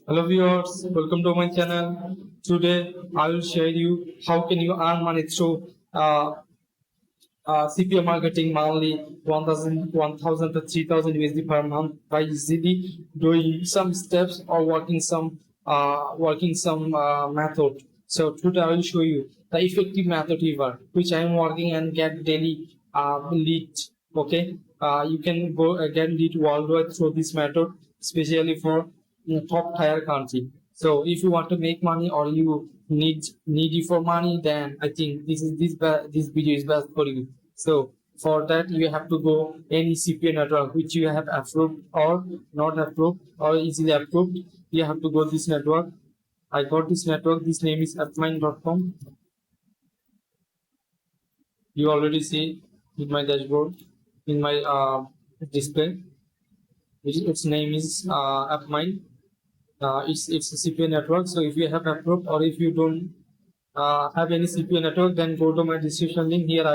Hello viewers, welcome to my channel. Today I will share you how can you earn money through CPM marketing monthly 1,000 to 3,000 USD per month by easily doing some steps or working some method. So today I will show you the effective method ever which I am working and get daily lead. Okay, you can go get lead worldwide through this method, especially for top tier country. So if you want to make money or you needy for money, then I think this video is best for you. So for that you have to go any CPA network which you have approved or not approved or easily approved. You have to go this network. I got this network. This name is appmine.com. You already see in my dashboard, in my display. Its name is appmine. It's a CPA network. So if you have approved or if you don't have any CPA network, then go to my description link here.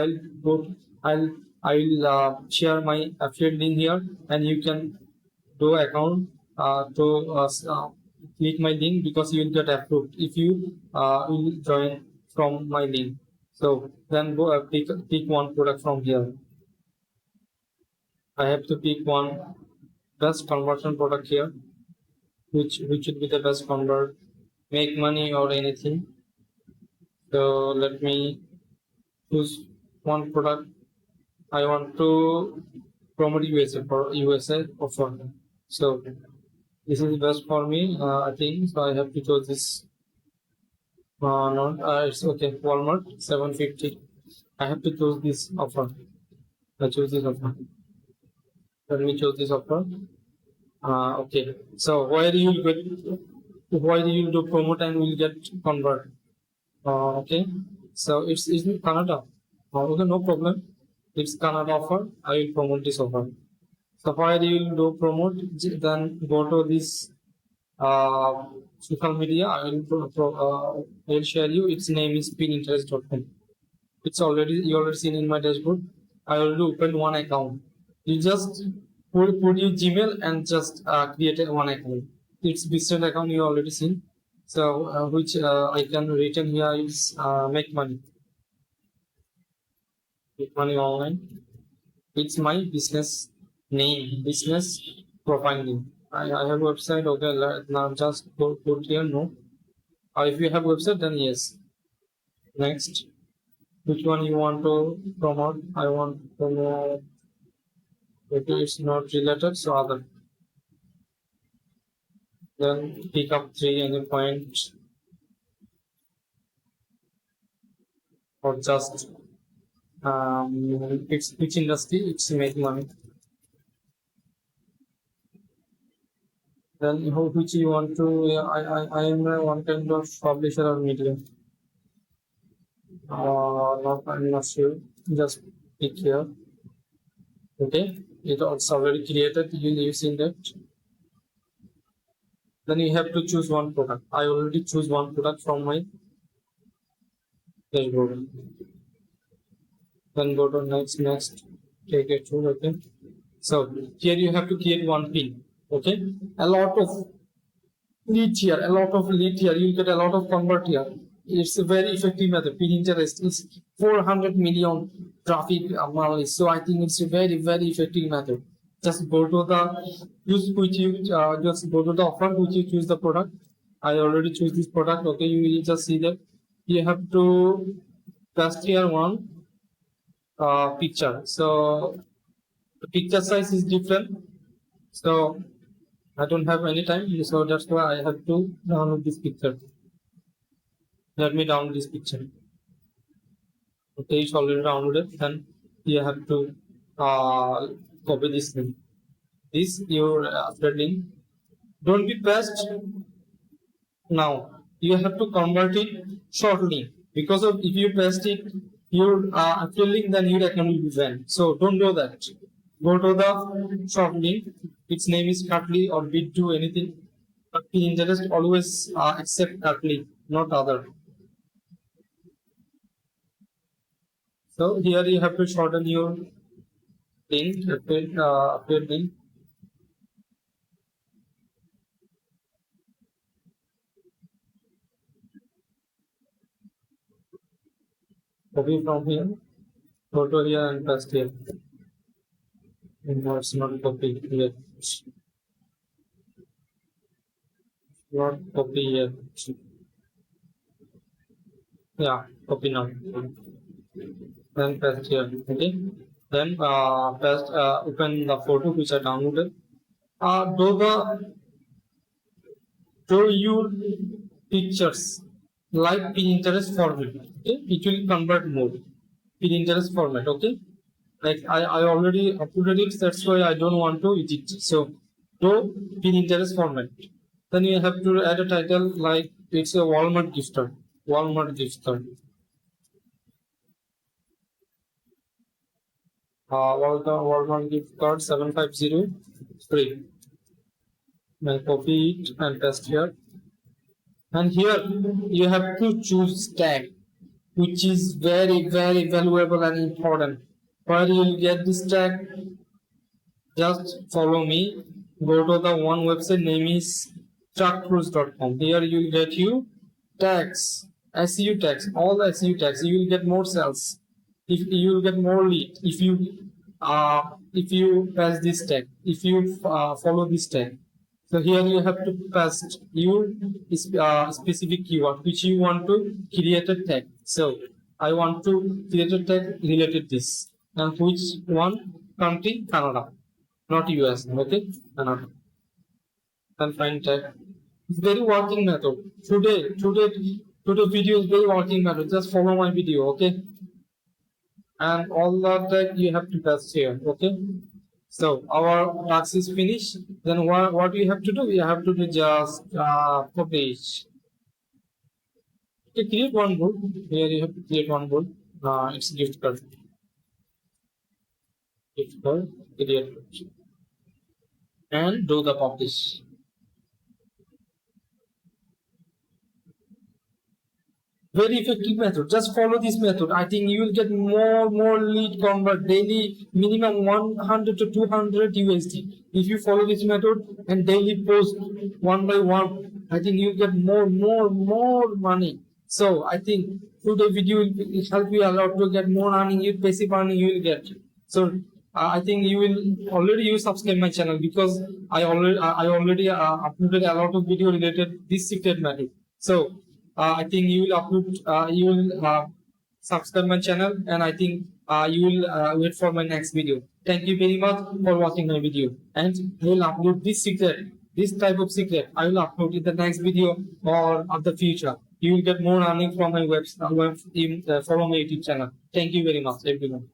I'll I'll share my affiliate link here, and you can do account to click my link because you will get approved if you will join from my link. So then go pick one product from here. I have to pick one best conversion product here, which should be the best convert, make money or anything. So let me choose one product. I want to promote USA for USA offer. So this is best for me, I think. So I have to choose this. Not it's okay. Walmart 750. I have to choose this offer. I choose this offer. Let me choose this offer. Okay. So why do you do promote and will get convert? Okay. So it's in Canada. Okay, no problem. It's Canada offer. I will promote this offer. So why do you do promote? Then go to this uh, social media. I will share you. Its name is pininterest.com. It's already you already seen in my dashboard. I already opened one account. You just put your Gmail and just create one account. It's business account you already seen. So which I can return here is make money online. It's my business name, business profile name. I have website. Okay, now just put here no. If you have website, then yes. Next, which one you want to promote? I want to promote. Okay, it's not related, so other. Then pick up three and the point or just it's which industry it's make money. Then which you want to? I am one kind of publisher or media. Not I'm not sure. Just pick here. Okay, it's already created. You seen that. Then you have to choose one product. I already choose one product from my dashboard. Then go to next. Take it to okay. So here you have to create one pin. Okay, a lot of lead here. You get a lot of convert here. It's a very effective method. Pinterest is 400 million traffic monthly. So I think it's a very effective method. Just go to the just go to the offer which you choose the product. I already choose this product. Okay, you will just see that you have to paste here one picture. So the picture size is different. So I don't have any time, so that's why I have to download this picture. Let me download this picture. Okay, it's already downloaded. Then you have to copy this link. This your after link. Don't be fast now. You have to convert it shortly because of if you paste it your after link, then your account will be banned. So don't do that. Go to the short link. Its name is Cutly or Bit2 anything. But Pinterest always accept Cutly, not other. So here you have to shorten your link, update link. Copy from here, go to here and paste here. No, it's not copy here. Not copy here. Yeah, copy now. Then paste here. Okay. Then paste open the photo which I downloaded. Draw your pictures like Pinterest format. Okay, it will convert more. Pinterest format. Okay, like I already uploaded it, that's why I don't want to edit. So do Pinterest format. Then you have to add a title like it's a Walmart gift card. Walmart gift card. Walmart gift card 750 free. Then copy it and paste here. And here you have to choose tag, which is very valuable and important. Where you will get this tag, just follow me. Go to the one website, name is truckcruise.com. Here you will get you tags, SEO tags, all the SEO tags. You will get more sales. If you will get more lead, if you pass this tag, if you follow this tag. So here you have to paste your specific keyword which you want to create a tag. So I want to create a tag related this. And which one? Country? Canada, not US. Okay, Canada. And find tag. It's very working method. Today video is very working method. Just follow my video. Okay. And all the tag you have to paste here. Okay. So our task is finished. Then what we have to do? We have to do just publish. Okay, create one book. Here you have to create one book. It's gift card. Gift card. Create and do the publish. Very effective method. Just follow this method. I think you will get more lead convert daily, minimum 100 to 200 USD. If you follow this method and daily post one by one, I think you get more money. So I think today video will help you a lot to get more earning. You passive earning you will get. So I think you will already subscribe my channel because I already uploaded a lot of video related this secret method. So I think you will upload, you will subscribe my channel, and I think you will wait for my next video. Thank you very much for watching my video, and I will upload this secret, this type of secret. I will upload in the next video or of the future. You will get more earning from my website. Follow my YouTube channel. Thank you very much, everyone.